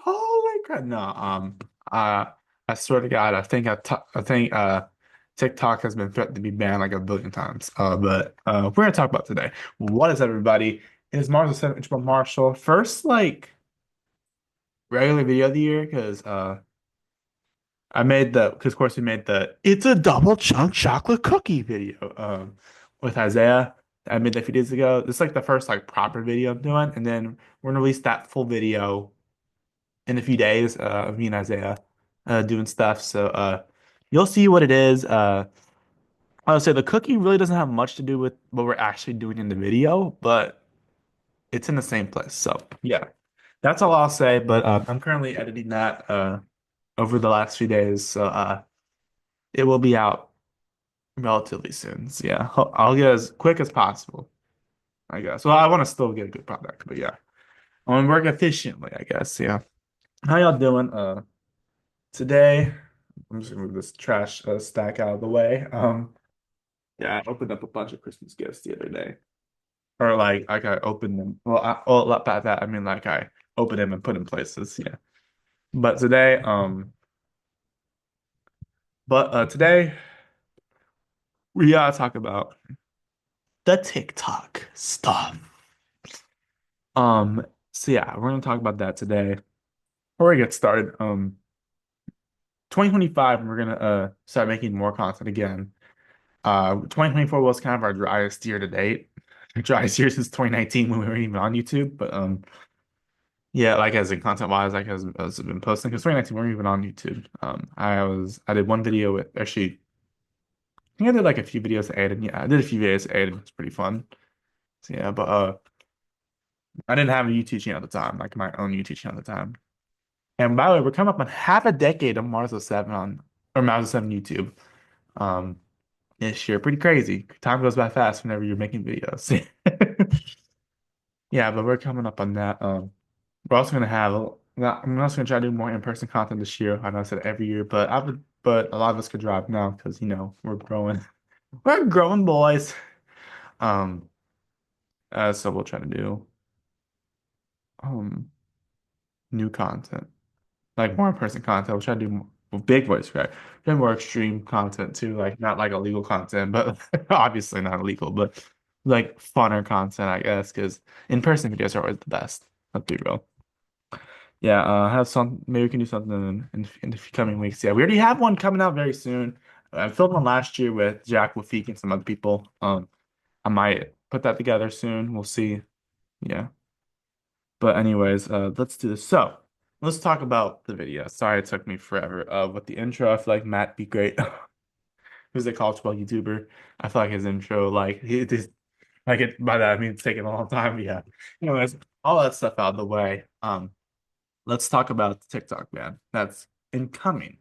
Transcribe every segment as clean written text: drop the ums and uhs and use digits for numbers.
Holy crap! No, uh, I swear to God, I think TikTok has been threatened to be banned like a billion times. But we're gonna talk about today. What is everybody? It is Marshall 7 inch from Marshall. First, like regular video of the year because I made the because of course we made the it's a double chunk chocolate cookie video with Isaiah. I made that a few days ago. This is like the first like proper video I'm doing, and then we're gonna release that full video in a few days of me and Isaiah doing stuff. So you'll see what it is. I would say the cookie really doesn't have much to do with what we're actually doing in the video, but it's in the same place. So yeah, that's all I'll say. But I'm currently editing that over the last few days, so it will be out relatively soon. So yeah, I'll get as quick as possible, I guess. Well, I want to still get a good product, but yeah, I want to work efficiently, I guess. Yeah. How y'all doing? Today, I'm just gonna move this trash stack out of the way. Yeah, I opened up a bunch of Christmas gifts the other day, or like I opened them. Well, not by that. I mean like I opened them and put in places. Yeah, but today, today we gotta talk about the TikTok stuff. Um, so yeah, we're gonna talk about that today. Before we get started, 2025, we're gonna start making more content again. 2024 was kind of our driest year to date. Driest year since 2019 when we were even on YouTube. But yeah, like as in content wise, like as I've been posting because 2019 we weren't even on YouTube. I did one video with actually I think I did like a few videos with Aiden. Yeah, I did a few videos with Aiden. It's pretty fun. So yeah, but I didn't have a YouTube channel at the time, like my own YouTube channel at the time. And by the way, we're coming up on half a decade of Marzo 7 on or Marzo 7 YouTube. Um this year. Pretty crazy. Time goes by fast whenever you're making videos. Yeah, but we're coming up on that. We're also gonna have. I'm also gonna try to do more in-person content this year. I know I said every year, but but a lot of us could drive now because we're growing. We're growing boys. Um, so we'll try to do um new content, like more in-person content. We'll try to do big voice crack, then more extreme content too, like not like illegal content, but obviously not illegal, but like funner content, I guess, because in-person videos are always the best. Let's be real. Yeah, have some. Maybe we can do something in the coming weeks. Yeah, we already have one coming out very soon. I filmed one last year with Jack Lafique and some other people. I might put that together soon. We'll see. Yeah. But anyways, let's do this. So let's talk about the video. Sorry it took me forever. With the intro, I feel like Matt be great. Who's a college ball YouTuber? I feel like his intro, like he just like it by that I mean it's taking a long time. Yeah. Anyways, all that stuff out of the way. Let's talk about the TikTok ban that's incoming.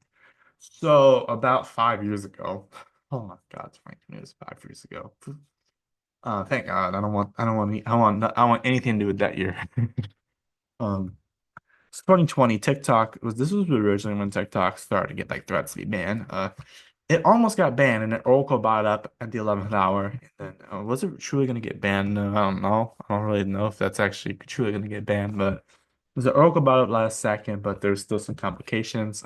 So about 5 years ago, oh my God, Franklin, it was 5 years ago. Thank God. I want anything to do with that year. Um, it's 2020. This was originally when TikTok started to get like threats to be banned. It almost got banned, and then Oracle bought it up at the 11th hour. And then was it truly going to get banned? No, I don't know. I don't really know if that's actually truly going to get banned, but the Oracle bought it last second, but there's still some complications.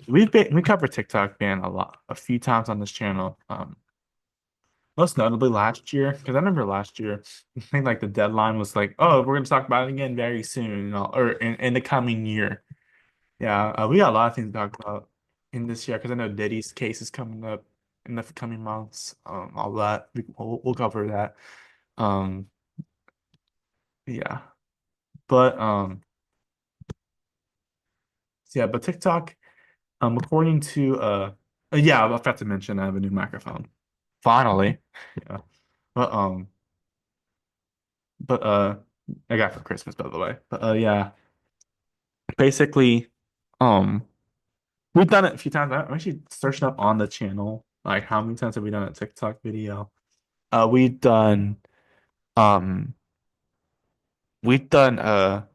We covered TikTok ban a few times on this channel. Most notably last year, because I remember last year, I think like the deadline was like, oh, we're gonna talk about it again very soon, or in the coming year. Yeah, we got a lot of things to talk about in this year because I know Diddy's case is coming up in the coming months. All that we'll cover that. Um, yeah, but so yeah, but TikTok. According to yeah, I forgot to mention I have a new microphone. Finally. Yeah. But but I got it for Christmas by the way. But yeah, basically um we've done it a few times. I'm actually searching up on the channel like how many times have we done a TikTok video? We've done um we've done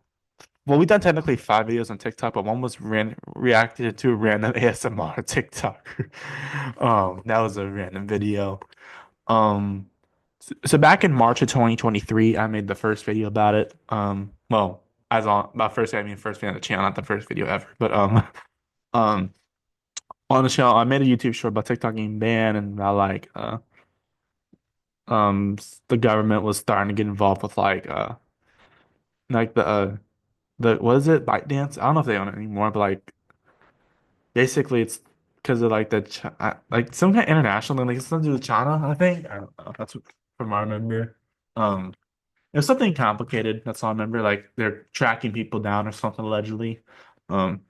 well, we've done technically 5 videos on TikTok, but one was reacted to a random ASMR TikTok. That was a random video. So back in March of 2023, I made the first video about it. Well, as on by first I mean first video on the channel, not the first video ever. But um on the channel I made a YouTube short about TikTok getting banned and about like the government was starting to get involved with like the what is it? ByteDance? I don't know if they own it anymore, but like basically it's because of like like some kind of international thing, like it's something to do with China, I think. I don't know. That's what from what I remember. Um it was something complicated, that's all I remember. Like they're tracking people down or something allegedly. Um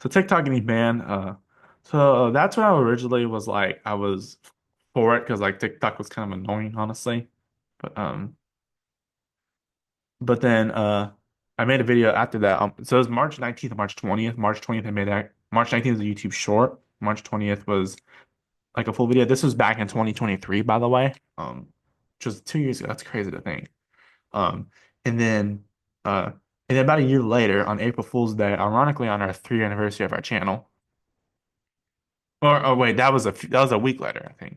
so TikTok getting banned. So that's when I originally was like I was for it because like TikTok was kind of annoying, honestly. But then I made a video after that. So it was March 19th, March 20th. March 20th I made that. March 19th was a YouTube short. March 20th was like a full video. This was back in 2023, by the way. Which was 2 years ago. That's crazy to think. Um and then uh and then about a year later on April Fool's Day, ironically on our 3-year anniversary of our channel. Or oh wait, that was a week later, I think.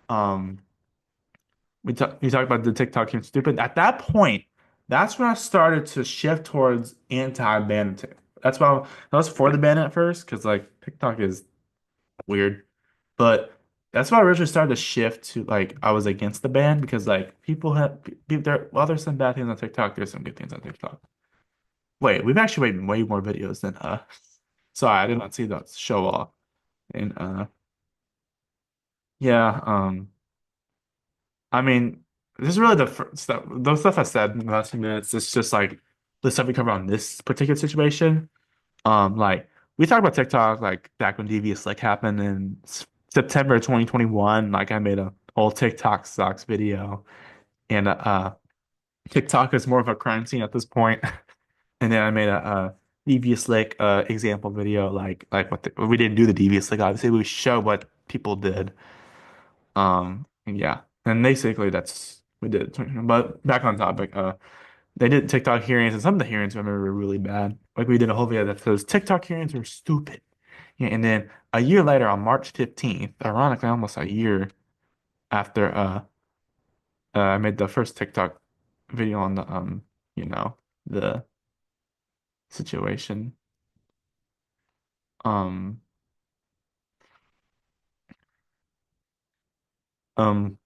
Um we talked about the TikTok being stupid. At that point, that's when I started to shift towards anti-ban. That's why I was for the ban at first, because like TikTok is weird. But that's why I originally started to shift to like I was against the ban because like people have people there while there's some bad things on TikTok, there's some good things on TikTok. Wait, we've actually made way more videos than sorry, I did not see that show off. And yeah, I mean, this is really the first stuff. Those stuff I said in the last few minutes. It's just like the stuff we cover on this particular situation. Like we talked about TikTok like back when Devious Slick happened in September 2021. Like I made a whole TikTok sucks video, and TikTok is more of a crime scene at this point. And then I made a Devious Slick example video, like we didn't do the Devious Slick. Obviously, we show what people did. And yeah, and basically that's we did. But back on topic, they did TikTok hearings, and some of the hearings I remember were really bad. Like we did a whole video that says TikTok hearings were stupid. Yeah, and then a year later, on March 15th, ironically, almost a year after I made the first TikTok video on the you know, the situation. Um, um,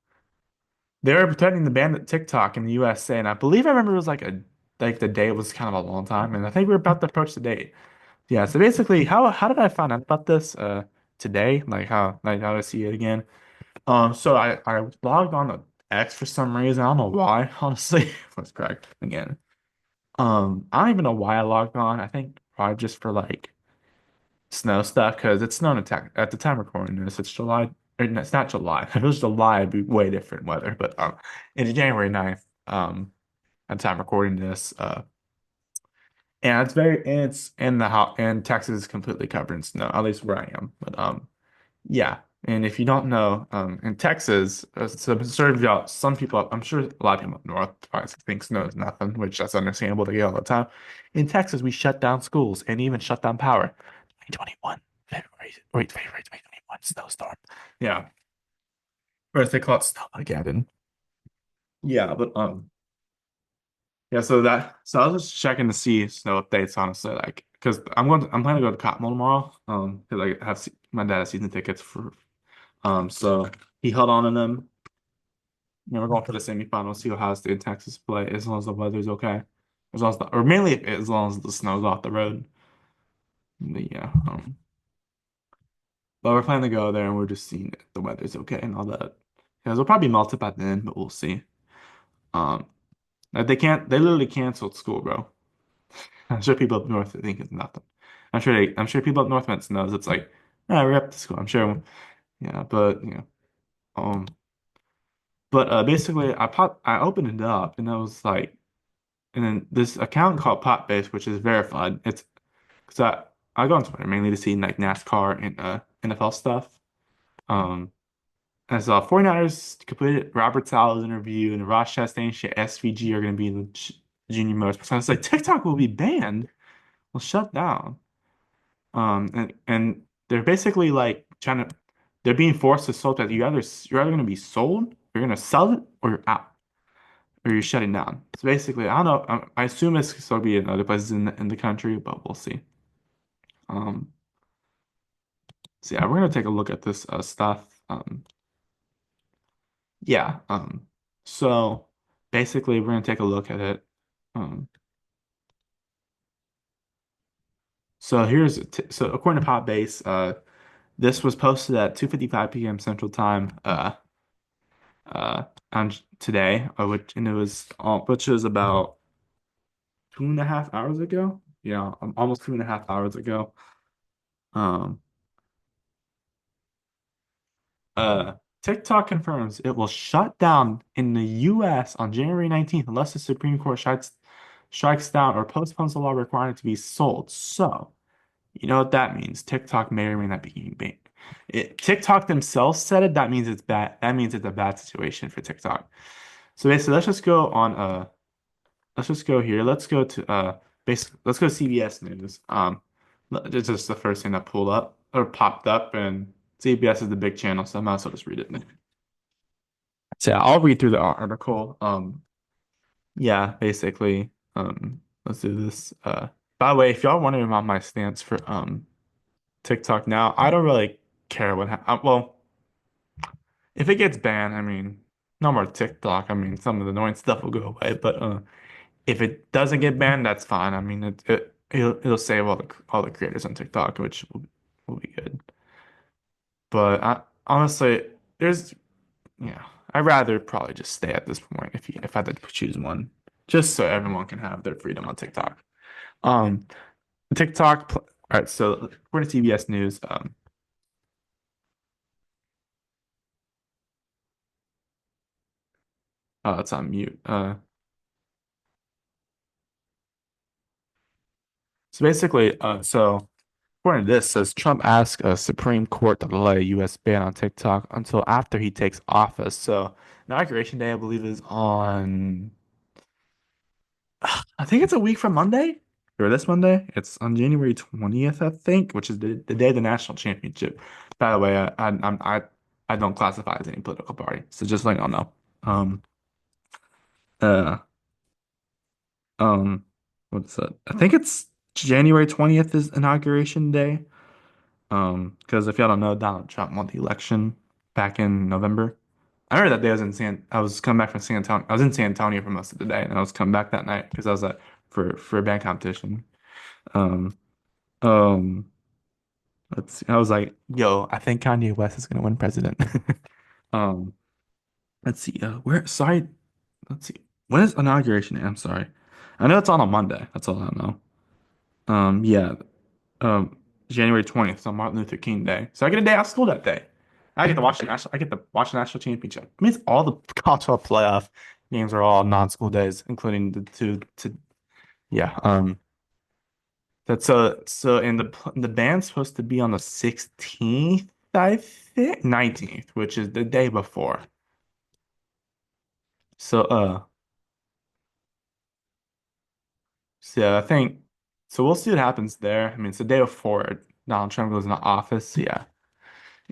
they were pretending to ban TikTok in the USA, and I believe I remember it was like the day was kind of a long time, and I think we were about to approach the date. Yeah, so basically, how did I find out about this today? Like how I see it again? So I logged on to X for some reason. I don't know why, honestly. Let's correct again. I don't even know why I logged on. I think probably just for like snow stuff because it's snowing at the time recording this. It's July. Or, no, it's not July. If it was July, it'd be way different weather. But it's January 9th. At the time recording this. And it's in the house, and Texas is completely covered in snow, at least where I am. But yeah. And if you don't know, in Texas, so sort of y'all, some people, I'm sure a lot of people up north probably think snow is nothing, which that's understandable. They get all the time. In Texas, we shut down schools and even shut down power. 2021, February 2021 snowstorm. Yeah. Or as they call it, Snowmageddon. Yeah, but yeah, so I was just checking to see snow updates, honestly, like because I'm planning to go to Cottonmouth tomorrow, because I have my dad has season tickets for so he held on to them. You know, we're going for the semifinals, see Ohio State and Texas play as long as the weather's okay, as long as or mainly as long as the snow's off the road. But yeah, but we're planning to go there and we're just seeing if the weather's okay and all that. Because we'll probably melt it by then, but we'll see. Um, like they literally canceled school, bro. I'm sure people up north think it's nothing. I'm sure people up north knows it's like, ah, we're up to school. I'm sure, yeah, but um, but basically, I opened it up, and I was like, and then this account called Popbase, which is verified. It's because I go on Twitter mainly to see like NASCAR and NFL stuff. Um, and so 49ers completed Robert Sala's interview, and Ross Chastain, SVG are going to be in the junior most. So I was like, TikTok will be banned. Well, shut down. And they're basically like trying to they're being forced to sell that you're either going to be sold, you're going to sell it, or you're out. or you're shutting down. So basically, I don't know. I assume it's still be in other places in the country, but we'll see. Um, so yeah, we're gonna take a look at this stuff. Yeah. So basically, we're gonna take a look at it. Um, so here's so according to Popbase, this was posted at 2:55 p.m. Central Time. Uh, on today, and it was which was about 2.5 hours ago. Yeah, almost 2.5 hours ago. Um, uh, TikTok confirms it will shut down in the U.S. on January 19th unless the Supreme Court strikes down or postpones the law requiring it to be sold. So, you know what that means? TikTok may or may not be getting banned. TikTok themselves said it. That means it's bad. That means it's a bad situation for TikTok. So basically, let's just go here. Let's go to let's go to CBS News. It's just the first thing that pulled up or popped up, and CBS is the big channel, so I might as well just read it. So yeah, I'll read through the article. Yeah, basically, let's do this. By the way, if y'all wondering about my stance for TikTok now, I don't really care what well, if it gets banned, I mean, no more TikTok. I mean, some of the annoying stuff will go away, but if it doesn't get banned, that's fine. I mean, it'll save all the creators on TikTok, which will be good. But honestly, there's yeah, I'd rather probably just stay at this point if I had to choose one, just so everyone can have their freedom on TikTok. Um, all right. So according to CBS News, it's on mute. So basically, according to this, says Trump asked a Supreme Court to delay a U.S. ban on TikTok until after he takes office. So inauguration day, I believe, is on, I think it's a week from Monday or this Monday. It's on January 20th, I think, which is the day of the national championship. By the way, I don't classify as any political party, so just let y'all know. Um, uh, what's that? I think it's January 20th is inauguration day. Because if y'all don't know, Donald Trump won the election back in November. I remember that day I was coming back from San Antonio. I was in San Antonio for most of the day, and I was coming back that night because I was at for a band competition. Um, um, let's see. I was like, yo, I think Kanye West is gonna win president. Um, let's see. Sorry, let's see. When is inauguration day? I'm sorry. I know it's on a Monday. That's all I know. Yeah. um January 20th, so Martin Luther King Day. So I get a day off school that day. I get to watch the national championship. It means all the college football playoff games are all non-school days, including the two to yeah. That's so and the band's supposed to be on the 16th, I think 19th, which is the day before. So so I think so we'll see what happens there. I mean it's the day before Donald Trump goes into office. So yeah.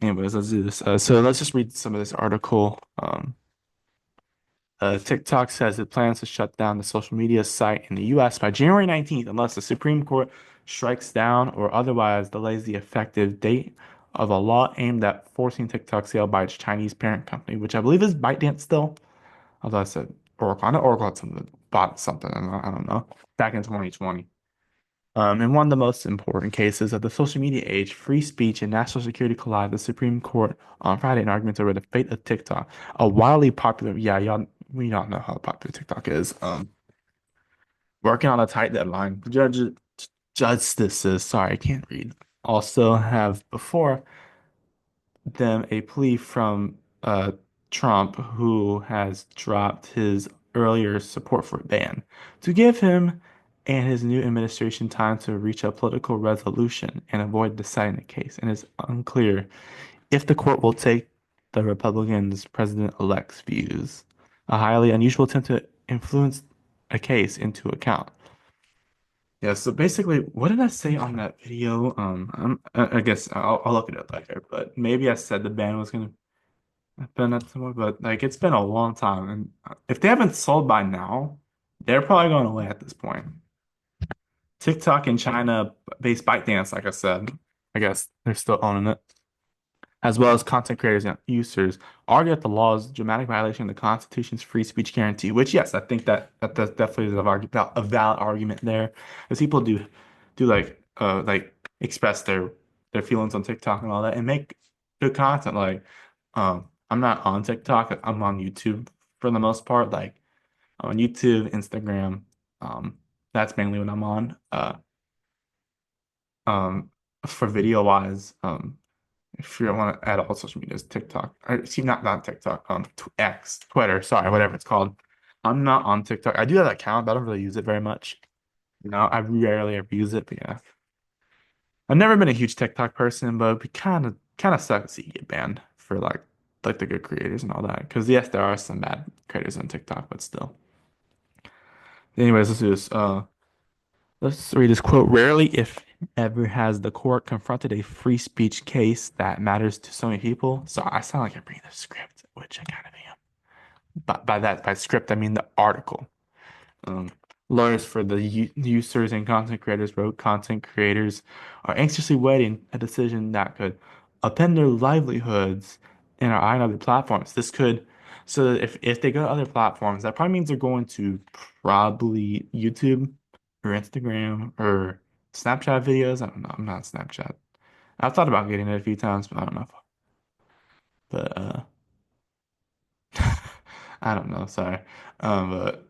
Anyways, let's do this. So let's just read some of this article. TikTok says it plans to shut down the social media site in the US by January 19th unless the Supreme Court strikes down or otherwise delays the effective date of a law aimed at forcing TikTok sale by its Chinese parent company, which I believe is ByteDance still. Although I said Oracle. I know Oracle had something, bought something. I don't know. Back in 2020. In one of the most important cases of the social media age, free speech and national security collide. The Supreme Court on Friday in arguments over the fate of TikTok, a wildly popular. Yeah, we all know how popular TikTok is. Working on a tight deadline. Justices, sorry, I can't read. Also have before them a plea from Trump, who has dropped his earlier support for a ban, to give him and his new administration time to reach a political resolution and avoid deciding the case. And it's unclear if the court will take the Republicans' president-elect's views, a highly unusual attempt to influence a case into account. Yeah, so basically, what did I say on that video? I guess I'll look it up later, but maybe I said the ban was gonna. I've been at some, but like it's been a long time, and if they haven't sold by now, they're probably going away at this point. TikTok and China-based ByteDance, like I said, I guess they're still owning it, as well as content creators and users, argue that the law is a dramatic violation of the Constitution's free speech guarantee. Which, yes, I think that definitely is a valid argument there, because people do like express their feelings on TikTok and all that, and make good content. Like, I'm not on TikTok. I'm on YouTube for the most part. Like on YouTube, Instagram. That's mainly what I'm on. Um, for video wise, if you want to add all social medias, TikTok, or see, not TikTok, X, Twitter, sorry, whatever it's called. I'm not on TikTok. I do have an account, but I don't really use it very much. I rarely ever use it, but yeah. I've never been a huge TikTok person, but it'd be kind of suck to see you get banned for like the good creators and all that. Because yes, there are some bad creators on TikTok, but still. Anyways, let's do this. Let's read this quote. Rarely, if ever, has the court confronted a free speech case that matters to so many people. So I sound like I'm reading the script, which I kind of am. But by script, I mean the article. Um, Lawyers for the users and content creators wrote content creators are anxiously waiting a decision that could upend their livelihoods and are eyeing other platforms. This could, so if they go to other platforms, that probably means they're going to probably YouTube or Instagram or Snapchat videos. I don't know. I'm not Snapchat. I've thought about getting it a few times, but I don't know. But I don't know. Sorry. But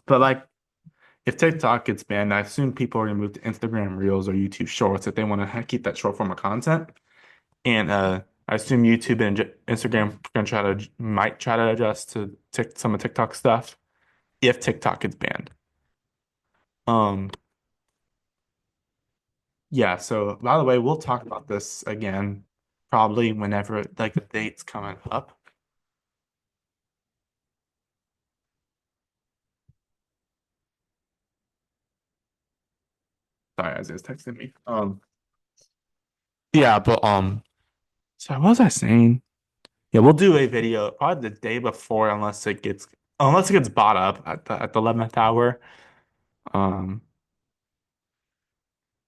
but like if TikTok gets banned, I assume people are gonna move to Instagram Reels or YouTube Shorts if they want to keep that short form of content. And I assume YouTube and Instagram gonna might try to adjust to some of TikTok stuff if TikTok gets banned. Um, yeah. So by the way, we'll talk about this again probably whenever like the date's coming up. Sorry, Isaiah's texting me. Yeah, but so what was I saying? Yeah, we'll do a video probably the day before, unless it gets bought up at the 11th hour. Um,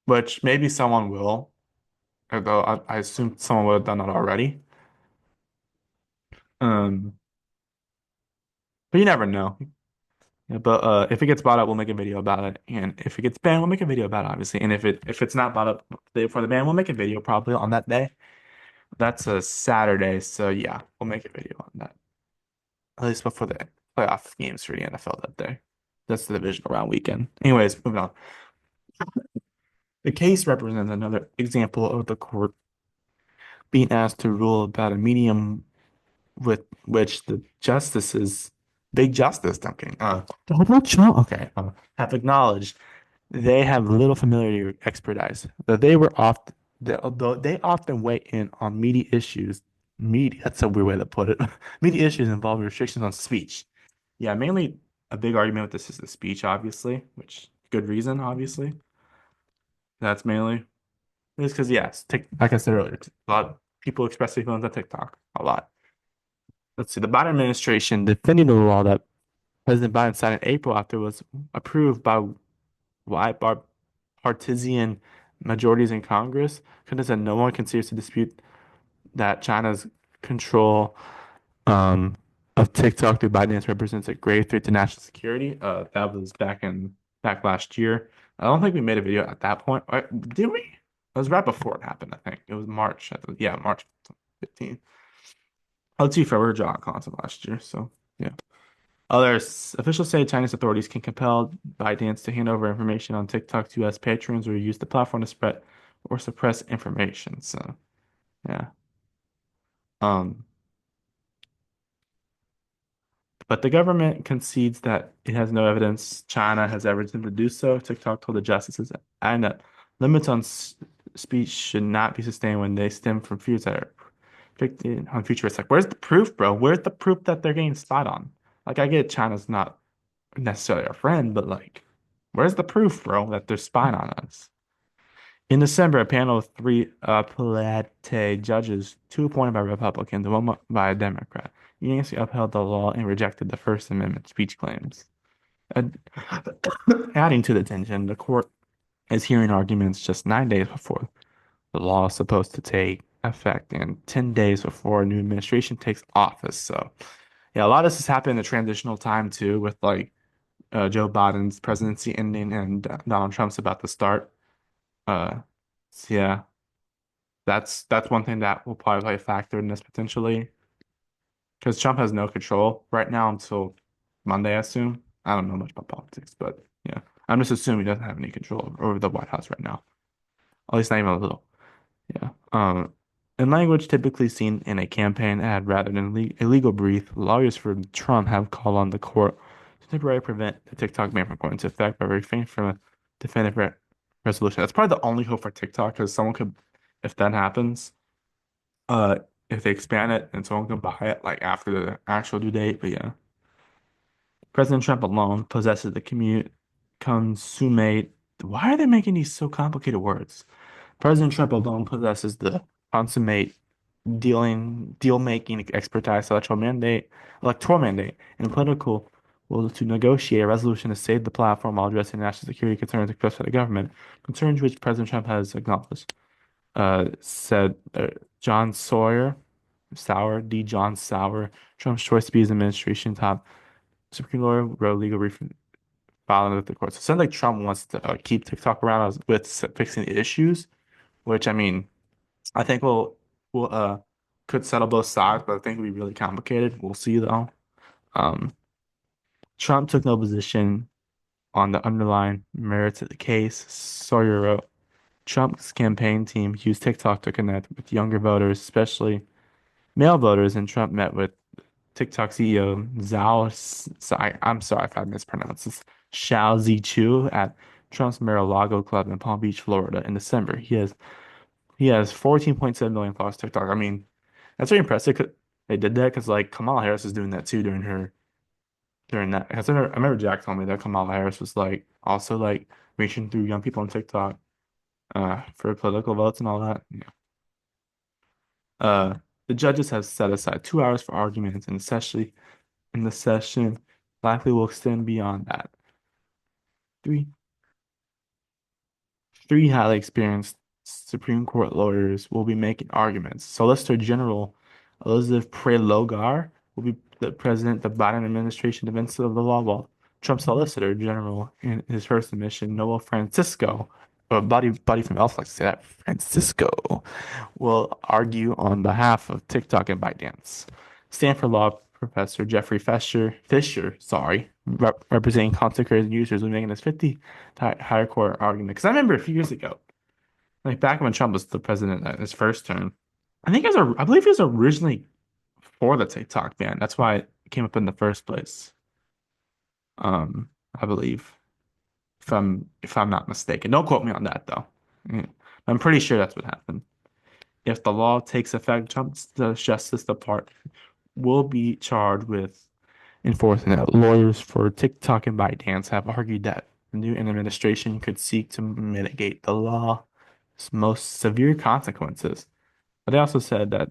which maybe someone will, although I assume someone would have done that already. Um, but you never know. Yeah, but if it gets bought up, we'll make a video about it, and if it gets banned, we'll make a video about it, obviously. And if it's not bought up the day before the ban, we'll make a video probably on that day. That's a Saturday, so yeah, we'll make a video on that. At least before the playoff games for the NFL that day. That's the divisional round weekend. Anyways, moving on. The case represents another example of the court being asked to rule about a medium with which the justices, big justice, Duncan, Donald Trump, okay, have acknowledged they have little familiarity or expertise. That they were oft, Although they often weigh in on media issues. That's a weird way to put it. Media issues involving restrictions on speech. Yeah, mainly a big argument with this is the speech, obviously, which good reason, obviously. That's mainly. It's because yes, like I said earlier, a lot of people express their feelings on TikTok a lot. Let's see, the Biden administration defending the law that President Biden signed in April after it was approved by wide partisan majorities in Congress, contends that no one can seriously dispute that China's control um, of TikTok through ByteDance represents a grave threat to national security. That was back last year. I don't think we made a video at that point. Did we? It was right before it happened, I think. It was March. Yeah, March 15th. Let's see, February John content last year. So yeah. Others officials say Chinese authorities can compel ByteDance to hand over information on TikTok to U.S. patrons or use the platform to spread or suppress information. So yeah. Um, but the government concedes that it has no evidence China has ever attempted to do so. TikTok told the justices and that limits on speech should not be sustained when they stem from fears that are predicted on future. It's like, where's the proof, bro? Where's the proof that they're getting spied on? Like, I get China's not necessarily our friend, but like, where's the proof, bro, that they're spying on us? In December, a panel of three appellate judges, two appointed by Republicans and one by a Democrat, unanimously upheld the law and rejected the First Amendment speech claims. Add- Adding to the tension, the court is hearing arguments just 9 days before the law is supposed to take effect and 10 days before a new administration takes office. So, yeah, a lot of this has happened in the transitional time too, with like Joe Biden's presidency ending and Donald Trump's about to start. Uh, so yeah, that's one thing that will probably play a factor in this potentially, because Trump has no control right now until Monday, I assume. I don't know much about politics, but yeah, I'm just assuming he doesn't have any control over the White House right now. At least not even a little. Yeah. In language typically seen in a campaign ad rather than a legal brief, lawyers for Trump have called on the court to temporarily prevent the TikTok ban from going into effect by refraining from a definitive resolution. That's probably the only hope for TikTok because someone could, if that happens, uh, if they expand it and someone can buy it like after the actual due date. But yeah, President Trump alone possesses the consummate. Why are they making these so complicated words? President Trump alone possesses the consummate deal making expertise, electoral mandate, and political will to negotiate a resolution to save the platform while addressing national security concerns expressed by the government, concerns which President Trump has acknowledged. Said John John Sauer, Trump's choice to be his administration top Supreme Lawyer, wrote legal brief filing with the court. So it sounds like Trump wants to keep TikTok around with fixing the issues, which I mean. I think we'll could settle both sides, but I think it'll be really complicated. We'll see though. Um, Trump took no position on the underlying merits of the case. Sawyer wrote, Trump's campaign team used TikTok to connect with younger voters, especially male voters, and Trump met with TikTok CEO I'm sorry if I mispronounced this, Xiao Zichu at Trump's Mar-a-Lago club in Palm Beach, Florida in December. He has 14.7 million followers on TikTok. I mean, that's very impressive. They did that because like Kamala Harris was doing that too during that. 'Cause I remember Jack told me that Kamala Harris was like also like reaching through young people on TikTok for political votes and all that. Yeah. Uh, the judges have set aside 2 hours for arguments, and especially in the session likely will extend beyond that. Three Three highly experienced Supreme Court lawyers will be making arguments. Solicitor General Elizabeth Prelogar will be the president of the Biden administration defense of the law, while Trump's Solicitor General in his first submission, Noel Francisco, a buddy from Elf likes to say that, Francisco, will argue on behalf of TikTok and ByteDance. Stanford Law professor Jeffrey Fisher, representing content creators and users, will be making this 50 higher court argument. Because I remember a few years ago, like back when Trump was the president in his first term, I believe he was originally for the TikTok ban. That's why it came up in the first place. I believe, if I'm not mistaken. Don't quote me on that though. Yeah. I'm pretty sure that's what happened. If the law takes effect, Trump's the Justice Department will be charged with enforcing it. Lawyers for TikTok and ByteDance have argued that the new administration could seek to mitigate the law's most severe consequences. But they also said that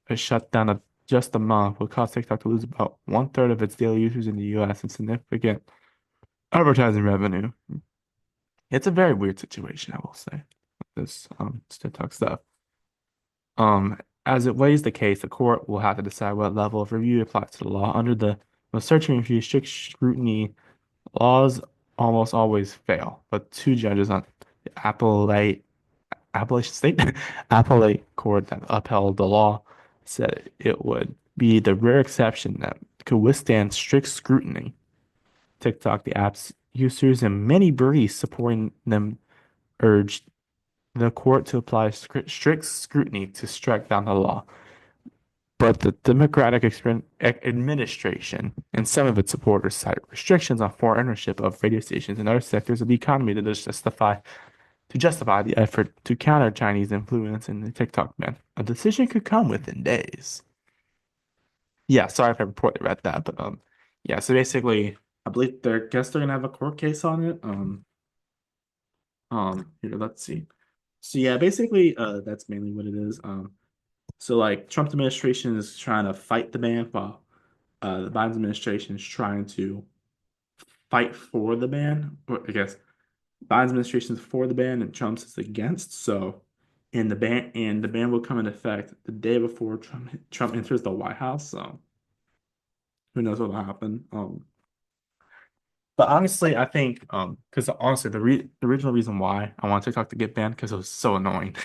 a shutdown of just a month would cause TikTok to lose about one-third of its daily users in the US and significant advertising revenue. It's a very weird situation, I will say, with this TikTok stuff. As it weighs the case, the court will have to decide what level of review applies to the law. Under the most searching review, strict scrutiny, laws almost always fail. But two judges on the Appalachian State Appellate Court that upheld the law said it would be the rare exception that could withstand strict scrutiny. TikTok, the app's users, and many briefs supporting them urged the court to apply strict scrutiny to strike down the law. But the Democratic administration and some of its supporters cite restrictions on foreign ownership of radio stations and other sectors of the economy to justify the effort to counter Chinese influence in the TikTok ban. A decision could come within days. Yeah, sorry if I reported read that, but yeah. So basically, I believe they're gonna have a court case on it. Here, let's see. So yeah, basically, that's mainly what it is. So like Trump administration is trying to fight the ban, while the Biden administration is trying to fight for the ban. Or I guess Biden's administration is for the ban and Trump's is against. So, and the ban will come into effect the day before Trump enters the White House. So who knows what will happen? But honestly, I think because honestly, the original reason why I want TikTok to get banned because it was so annoying.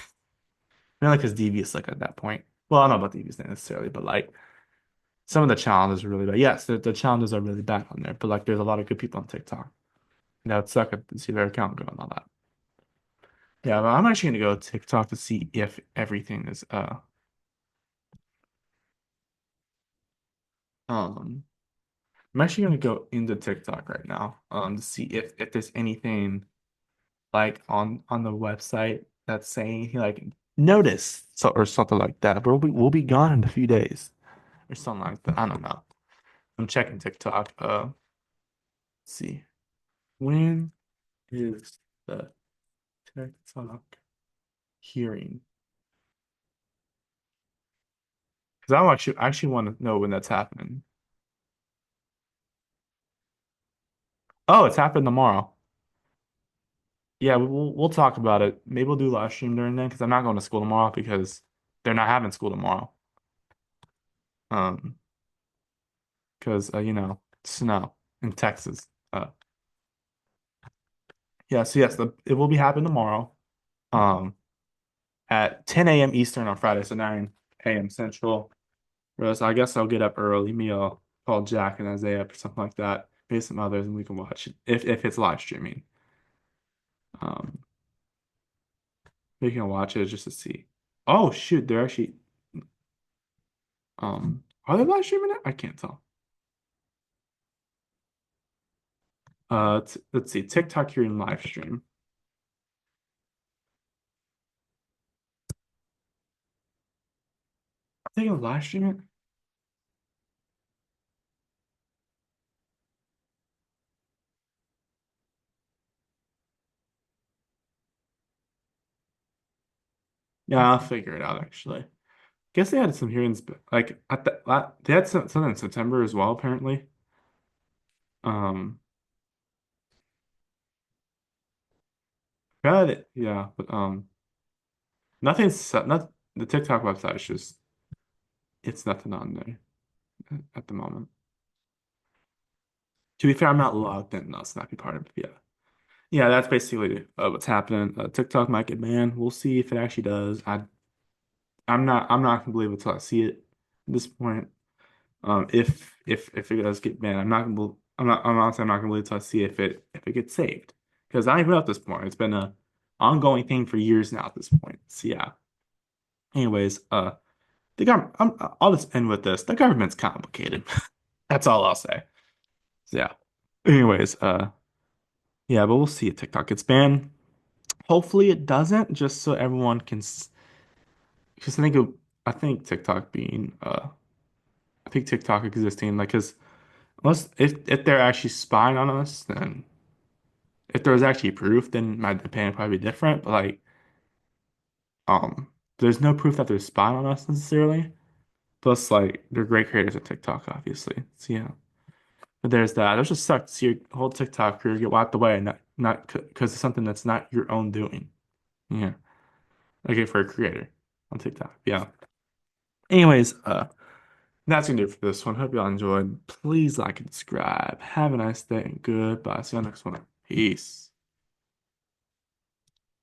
Mainly because devious like at that point. Well, I don't know about devious necessarily, but like some of the challenges are really bad. Yes, the challenges are really bad on there, but like there's a lot of good people on TikTok. That would suck to see their account go and all that. Yeah, but I'm actually gonna go TikTok to see if everything is um I'm actually gonna go into TikTok right now to see if there's anything like on the website that's saying like notice so or something like that. But we'll be gone in a few days or something like that. I don't know. I'm checking TikTok. Let's see. When is the TikTok hearing? Because I actually want to know when that's happening. Oh, it's happening tomorrow. Yeah, we'll talk about it. Maybe we'll do live stream during then because I'm not going to school tomorrow because they're not having school tomorrow. Um, because snow in Texas. Yeah, so yes, it will be happening tomorrow. Um, at 10 a.m. Eastern on Friday, so 9 a.m. Central. Whereas I guess I'll get up early. Me, I'll call Jack and Isaiah up or something like that. Maybe some others, and we can watch it if it's live streaming. Um, we can watch it just to see. Oh shoot, they're actually are they live streaming it? I can't tell. Let's see, TikTok here in live stream. Are they gonna live stream it? Yeah, I'll figure it out actually. Guess they had some hearings, but like they had something in September as well, apparently. Um, yeah, but not the TikTok website is just it's nothing on there at the moment. To be fair, I'm not logged in. No, it's not be part of it. Yeah, yeah, that's basically what's happening. TikTok might get banned. We'll see if it actually does. I'm not gonna believe it until I see it at this point. If it does get banned, I'm honestly I'm not gonna believe until I see if it gets saved. Because I ain't even at this point. It's been a ongoing thing for years now at this point. So yeah. Anyways, the government I'll just end with this. The government's complicated. That's all I'll say. So yeah. Anyways, yeah, but we'll see if TikTok gets banned. Hopefully it doesn't, just so everyone can because I think TikTok being I think TikTok existing like because unless if they're actually spying on us, then if there was actually proof, then my opinion would probably be different. But like, there's no proof that they're spying on us necessarily. Plus, like, they're great creators of TikTok, obviously. So yeah, but there's that. It just sucks to see your whole TikTok career get wiped away, and not because of something that's not your own doing. Yeah, okay, for a creator on TikTok. Yeah. Anyways, that's gonna do it for this one. Hope y'all enjoyed. Please like and subscribe. Have a nice day and goodbye. See you on the next one. Peace.